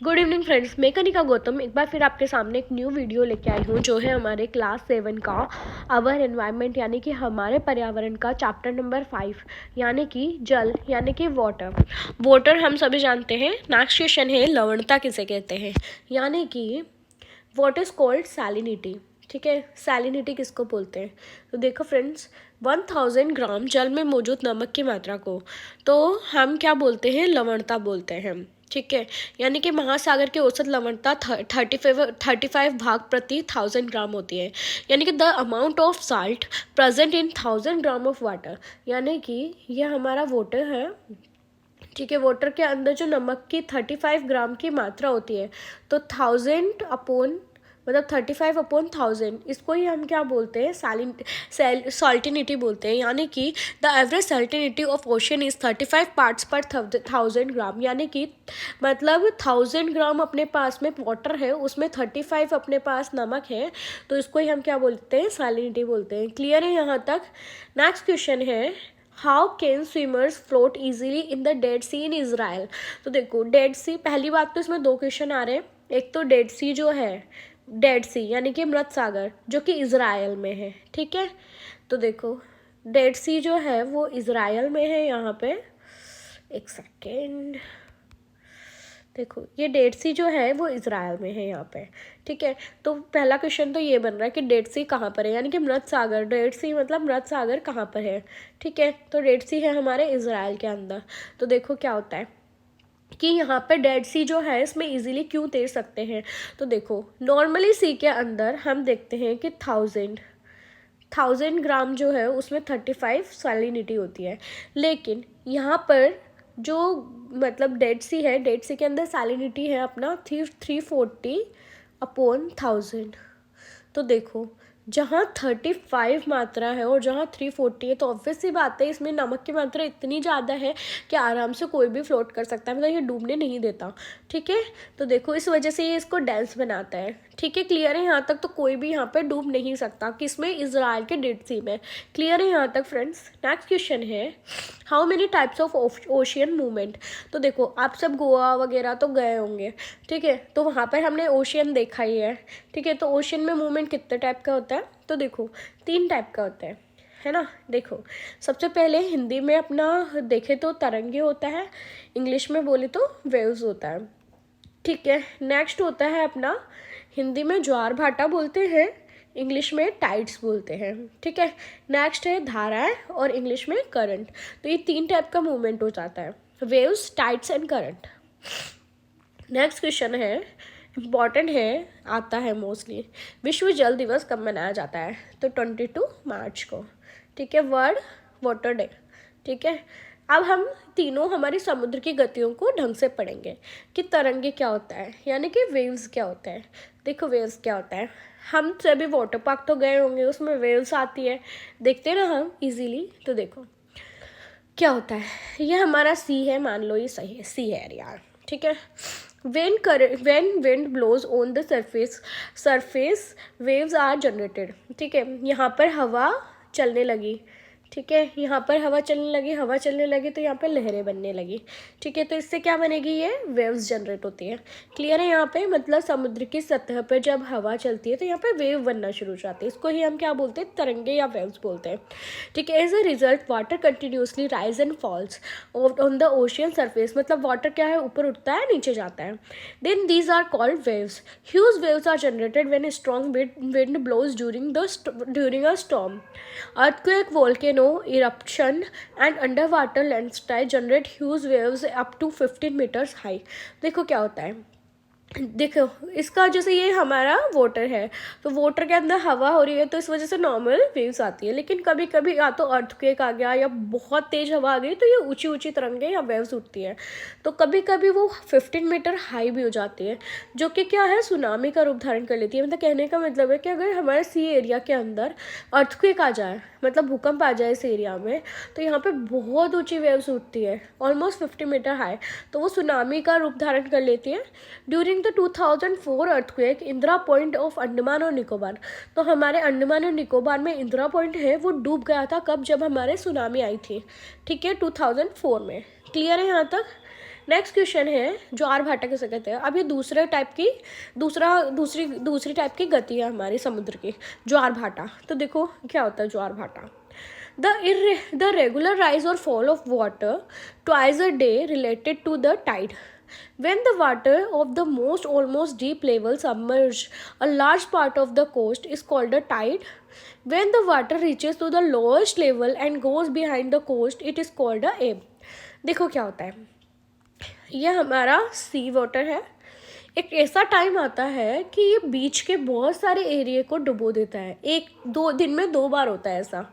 Good evening friends, मैं कनिका गौतम एक बार फिर आपके सामने एक न्यू वीडियो लेके आई हूँ जो है हमारे क्लास 7 का आवर एनवायरनमेंट यानी कि हमारे पर्यावरण का चैप्टर नंबर 5 यानी कि जल यानी कि वाटर हम सभी जानते हैं। नेक्स्ट क्वेश्चन है लवणता किसे कहते हैं, यानी कि व्हाट इज़ कॉल्ड सैलिनिटी। ठीक है, सैलिनिटी किसको बोलते हैं? तो देखो फ्रेंड्स, 1000 ग्राम जल में मौजूद नमक की मात्रा को तो हम क्या बोलते हैं? लवणता बोलते हैं। ठीक है, यानी कि महासागर की औसत लवणता 35 भाग प्रति 1000 ग्राम होती है, यानी कि the amount of salt present in 1000 gram of water, यानी कि यह हमारा वाटर है। ठीक है, वाटर के अंदर जो नमक की 35 ग्राम की मात्रा होती है तो 1000 अपॉन मतलब 35/1000, इसको ही हम क्या बोलते हैं? सॉल्टिनिटी बोलते हैं, यानी कि the average salinity of ocean is 35 parts per 1000 ग्राम, यानी कि मतलब 1000 ग्राम अपने पास में वाटर है, उसमें 35 अपने पास नमक है, तो इसको ही हम क्या बोलते हैं? सैलिनिटी बोलते हैं। क्लियर है यहाँ तक? नेक्स्ट क्वेश्चन है, how can swimmers float easily in the dead sea in Israel. तो देखो, डेड सी, पहली बात तो इसमें दो क्वेश्चन आ रहे हैं। एक तो डेड सी जो है, डेड सी यानी कि मृत सागर, जो कि इज़राइल में है। ठीक है, तो देखो डेड सी जो है वो इज़राइल में है। यहाँ पे एक सेकेंड, देखो ये डेड सी जो है वो इज़राइल में है यहाँ पे। ठीक है, तो पहला क्वेश्चन तो ये बन रहा है कि डेड सी कहाँ पर है, यानी कि मृत सागर, डेड सी मतलब मृत सागर कहाँ पर है। ठीक है, तो डेड सी है हमारे इज़राइल के अंदर। तो देखो क्या होता है कि यहाँ पे डेड सी जो है इसमें इजीली क्यों तैर सकते हैं। तो देखो, नॉर्मली सी के अंदर हम देखते हैं कि 1000 ग्राम जो है उसमें 35 सैलिनिटी होती है, लेकिन यहाँ पर जो मतलब डेड सी है, डेड सी के अंदर सैलिनिटी है अपना 340/1000। तो देखो, जहाँ 35 मात्रा है और जहाँ 340 है, तो ऑब्वियस सी बात है इसमें नमक की मात्रा इतनी ज़्यादा है कि आराम से कोई भी फ्लोट कर सकता है, मतलब ये डूबने नहीं देता। ठीक है, तो देखो इस वजह से ये इसको डेंस बनाता है। ठीक है, क्लियर है यहाँ तक? तो कोई भी यहाँ पे डूब नहीं सकता, किसमें? इजराइल के डेड सी में। क्लियर है यहाँ तक फ्रेंड्स? नेक्स्ट क्वेश्चन है, how many types of ocean movement. तो देखो, आप सब गोवा वगैरह तो गए होंगे। ठीक है, तो वहाँ पर हमने ओशियन देखा ही है। ठीक है, तो ओशियन में मूवमेंट कितने टाइप का होता है? तो देखो 3 टाइप का होता है ना। देखो, सबसे पहले हिंदी में अपना देखे तो तरंगे होता है, इंग्लिश में बोले तो वेव्स होता है। ठीक है, नेक्स्ट होता है अपना, हिंदी में ज्वार भाटा बोलते हैं, इंग्लिश में टाइड्स बोलते हैं। ठीक है, नेक्स्ट है धाराएं और इंग्लिश में करंट। तो ये 3 टाइप का मूवमेंट हो जाता है, waves, tides and current. Next question है, इम्पॉर्टेंट है, आता है मोस्टली, विश्व जल दिवस कब मनाया जाता है? तो 22 मार्च को। ठीक है, वर्ल्ड वाटर डे। ठीक है, अब हम तीनों हमारी समुद्र की गतियों को ढंग से पढ़ेंगे कि तरंगे क्या होता है, यानी कि वेव्स क्या होता है। देखो वेव्स क्या होता है, हम सभी वाटर पार्क तो गए होंगे, उसमें वेव्स आती है, देखते हैं ना हम इजीली। तो देखो क्या होता है, ये हमारा सी है, मान लो ये सही है, सी है यार। ठीक है, when wind blows on the surface waves are generated। ठीक है, यहाँ पर हवा चलने लगी। ठीक है, यहाँ पर हवा चलने लगी तो यहाँ पर लहरें बनने लगी। ठीक है, तो इससे क्या बनेगी? ये वेव्स जनरेट होती है। क्लियर है यहाँ पे? मतलब समुद्र की सतह पर जब हवा चलती है तो यहाँ पे वेव बनना शुरू हो जाती है, इसको ही हम क्या बोलते हैं? तरंगे या वेव्स बोलते हैं। ठीक है, as a result water continuously rise and falls on the ocean surface, मतलब वाटर क्या है? ऊपर उठता है, नीचे जाता है। Then these are called waves. Huge waves are generated when strong wind blows during a storm. Earthquake, volcano eruption and underwater landslide generate huge waves up to 15 meters high। देखो क्या होता है, देखो इसका जैसे ये हमारा वाटर है, तो वाटर के अंदर हवा हो रही है तो इस वजह से नॉर्मल वेव्स आती है, लेकिन कभी कभी या तो अर्थक्वेक आ गया या बहुत तेज़ हवा आ गई तो ये ऊंची ऊंची तरंगे या वेव्स उठती है, तो कभी कभी वो 15 मीटर हाई भी हो जाती है, जो कि क्या है? सुनामी का रूप धारण कर लेती है। मतलब कहने का मतलब है कि अगर हमारे सी एरिया के अंदर अर्थक्वेक आ जाए, मतलब भूकंप आ जाए इस एरिया में, तो यहाँ पे बहुत ऊंची वेव्स उठती है, ऑलमोस्ट 50 मीटर हाई, तो वो सुनामी का रूप धारण कर लेती है। During the 2004 earthquake Indira point of Andaman और निकोबार, तो हमारे अंडमान और निकोबार में इंदिरा पॉइंट है वो डूब गया था। कब? जब हमारे सुनामी आई थी। ठीक है, 2004 में। क्लियर है यहाँ तक? नेक्स्ट क्वेश्चन है ज्वार-भाटा किसे कहते हैं। अब ये दूसरी टाइप की गति है हमारी समुद्र की, ज्वार-भाटा। तो देखो क्या होता है ज्वार-भाटा। The regular rise or fall of water twice a day related to the tide. When the water of the almost deep level submerge a large part of the coast is called a tide. When the water reaches to the lowest level and goes behind the coast, it is called a ebb. देखो क्या होता है, यह हमारा सी water है। एक ऐसा time आता है कि ये बीच के बहुत सारे एरिया को डुबो देता है, 1-2 दिन में 2 बार होता है ऐसा,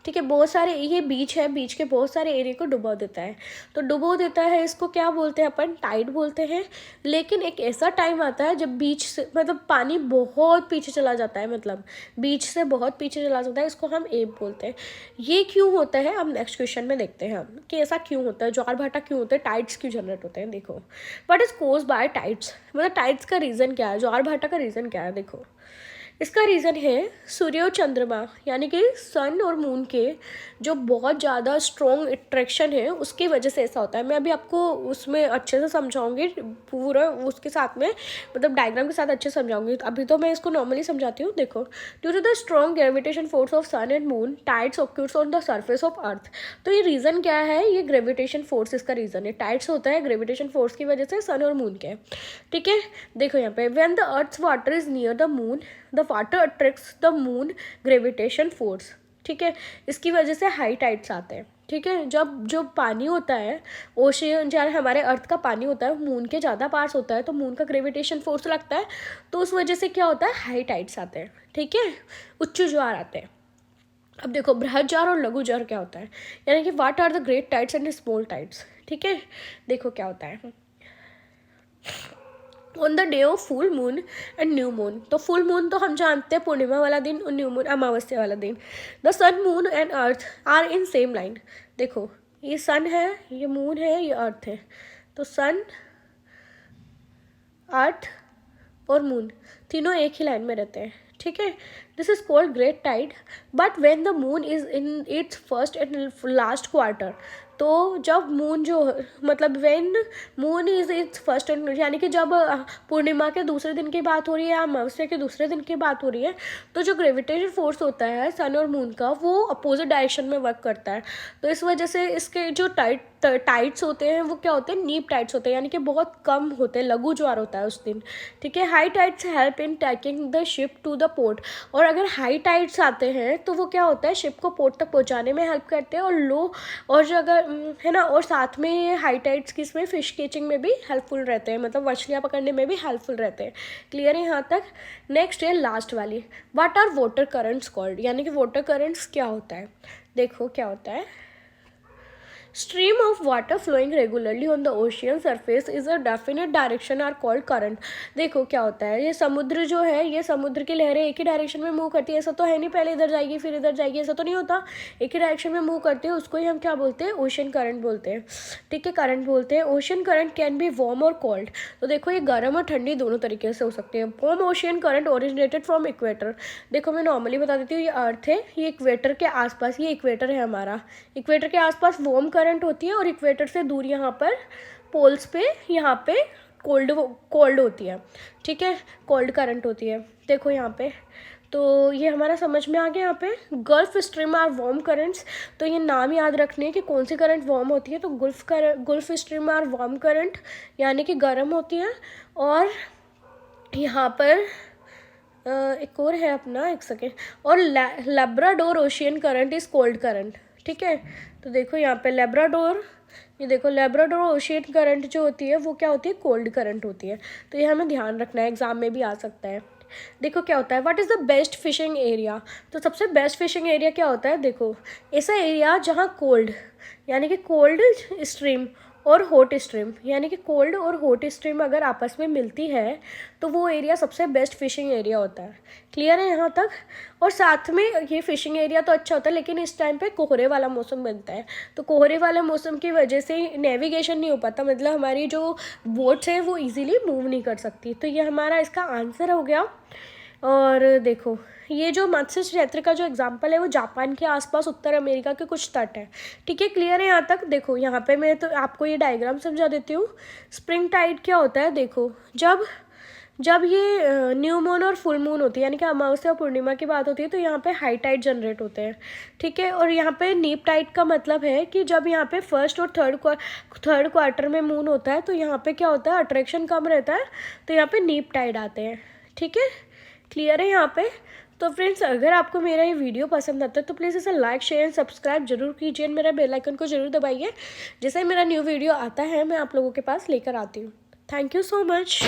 ठीक है। बहुत सारे, ये बीच है, बीच के बहुत सारे एरिया को डुबो देता है। तो डुबो देता है, इसको क्या बोलते हैं अपन, टाइड बोलते हैं। लेकिन एक ऐसा टाइम आता है जब बीच से मतलब पानी बहुत पीछे चला जाता है, मतलब बीच से बहुत पीछे चला जाता है, इसको हम एब बोलते हैं। ये क्यों होता है, अब नेक्स्ट क्वेश्चन में देखते हैं हम कि ऐसा क्यों होता है, ज्वार-भाटा क्यों होता है, टाइड्स क्यों जनरेट होते हैं। देखो what is caused by tides, मतलब टाइड्स का रीज़न क्या है, ज्वार-भाटा का रीज़न क्या है। देखो इसका रीज़न है सूर्य और चंद्रमा यानी कि सन और मून के जो बहुत ज़्यादा स्ट्रॉन्ग अट्रैक्शन है, उसकी वजह से ऐसा होता है। मैं अभी आपको उसमें अच्छे से समझाऊंगी, पूरा उसके साथ में मतलब डायग्राम के साथ अच्छे से समझाऊंगी। अभी तो मैं इसको नॉर्मली समझाती हूँ। देखो, due to the strong gravitation force of sun and moon tides occurs on the surface of earth. तो ये रीज़न क्या है, ये ग्रेविटेशन फोर्स इसका रीज़न है। टाइड्स होता है ग्रेविटेशन फोर्स की वजह से सन और मून के, ठीक है। देखो यहाँ पे when the earth's water is near the moon the water attracts the moon gravitation force, ठीक है। इसकी वजह से हाई टाइड्स आते हैं, ठीक है। जब जो पानी होता है ओशियन, जहाँ हमारे अर्थ का पानी होता है, मून के ज़्यादा पास होता है, तो मून का ग्रेविटेशन फोर्स लगता है, तो उस वजह से क्या होता है, हाई टाइड्स आते हैं, ठीक है, उच्च ज्वार आते हैं। अब देखो बृहद ज्वार और लघु ज्वार क्या होता है, यानी कि what are the great tides and small tides, ठीक है। देखो क्या होता है, on the day of full moon and new moon. तो फुल मून तो हम जानते हैं पूर्णिमा वाला दिन, और न्यू मून अमावस्या वाला दिन। The sun moon and earth are in same line. देखो ये सन है, ये मून है, ये अर्थ है। तो सन, अर्थ और मून तीनों एक ही लाइन में रहते हैं, ठीक है। This is called great tide. But when the moon is in its first and last quarter, तो जब मून जो मतलब when moon is its first and, यानी कि जब पूर्णिमा के दूसरे दिन की बात हो रही है या अमावस्या के दूसरे दिन की बात हो रही है, तो जो ग्रेविटेशन फोर्स होता है सन और मून का, वो अपोजिट डायरेक्शन में वर्क करता है। तो इस वजह से इसके जो टाइड्स होते हैं वो क्या होते हैं, नीप टाइड्स होते हैं, यानी कि बहुत कम होते हैं, लघु ज्वार होता है उस दिन, ठीक है। High tides help in taking the ship to the port. और अगर हाई टाइड्स आते हैं तो वो क्या होता है, शिप को पोर्ट तक पहुंचाने में हेल्प करते हैं। और लो, और जो अगर है ना, और साथ में ये हाई टाइड्स किसमें, फिश कैचिंग में भी हेल्पफुल रहते हैं, मतलब मछलियाँ पकड़ने में भी हेल्पफुल रहते हैं। क्लियर है यहाँ तक। नेक्स्ट है लास्ट वाली, what are water currents called, यानी कि वाटर करंट्स क्या होता है। देखो क्या होता है, stream of water flowing regularly on the ocean surface is a definite direction are called current। देखो क्या होता है, ये समुद्र जो है, ये समुद्र की लहरें एक ही डायरेक्शन में मूव करती है, ऐसा तो है नहीं पहले इधर जाएगी फिर इधर जाएगी, ऐसा तो नहीं होता, एक ही डायरेक्शन में मूव करते हैं, उसको ही हम क्या बोलते हैं, ओशन करंट बोलते हैं, ठीक है, करंट बोलते हैं। Ocean current can be warm और कोल्ड। तो देखो ये गर्म और ठंडी दोनों तरीके से हो सकते हैं। Warm ocean current originated from equator. देखो मैं नॉर्मली बता देती हूँ, ये अर्थ है, ये इक्वेटर के आसपास, ये इक्वेटर है हमारा, इक्वेटर के आसपास वार्म करंट होती है, और इक्वेटर से दूर यहाँ पर पोल्स पे, यहाँ पे कोल्ड होती है, ठीक है, कोल्ड करंट होती है। देखो यहाँ पे, तो ये हमारा समझ में आ गया। यहाँ पे gulf stream are warm currents, तो ये नाम याद रखने हैं कि कौन सी करंट वार्म होती है। तो gulf stream are warm current, यानी कि गर्म होती है। और यहाँ पर एक और है अपना, एक सेकेंड, और Labrador ocean current is cold current, ठीक है। तो देखो यहाँ पे लैब्राडोर, ये देखो लैब्राडोर ओशियन करंट जो होती है वो क्या होती है, कोल्ड करंट होती है। तो ये हमें ध्यान रखना है, एग्जाम में भी आ सकता है। देखो क्या होता है, what is the best fishing area. तो सबसे बेस्ट फिशिंग एरिया क्या होता है, देखो ऐसा एरिया जहाँ कोल्ड, यानी कि कोल्ड स्ट्रीम और हॉट स्ट्रीम, यानी कि कोल्ड और हॉट स्ट्रीम अगर आपस में मिलती है तो वो एरिया सबसे बेस्ट फिशिंग एरिया होता है। क्लियर है यहाँ तक। और साथ में ये फिशिंग एरिया तो अच्छा होता है, लेकिन इस टाइम पे कोहरे वाला मौसम बनता है, तो कोहरे वाला मौसम की वजह से नेविगेशन नहीं हो पाता, मतलब हमारी जो बोट्स है वो इजीली मूव नहीं कर सकती। तो ये हमारा इसका आंसर हो गया। और देखो ये जो मत्स्य क्षेत्र का जो एग्जाम्पल है वो जापान के आसपास उत्तर अमेरिका के कुछ तट है। ठीक है, क्लियर है यहाँ तक? देखो यहाँ पे मैं तो आपको ये डायग्राम समझा देती हूँ। स्प्रिंग टाइड क्या होता है, देखो जब जब ये न्यू मून और फुल मून होती है, यानी कि अमावस्या और पूर्णिमा की बात होती है, तो यहाँ पे हाई टाइड जनरेट होते हैं। ठीक है, और यहाँ पे नीप टाइड का मतलब है कि जब यहाँ पे फर्स्ट और थर्ड क्वार्टर में मून होता है तो यहाँ पे क्या होता है, अट्रैक्शन कम रहता है, तो यहाँ पे नीप टाइड आते हैं। ठीक है, क्लियर है यहाँ पे? तो फ्रेंड्स, अगर आपको मेरा ये वीडियो पसंद आता है तो प्लीज़ इसे लाइक शेयर एंड सब्सक्राइब जरूर कीजिए, मेरा बेल आइकन को जरूर दबाइए। जैसे ही मेरा न्यू वीडियो आता है मैं आप लोगों के पास लेकर आती हूँ। Thank you so much.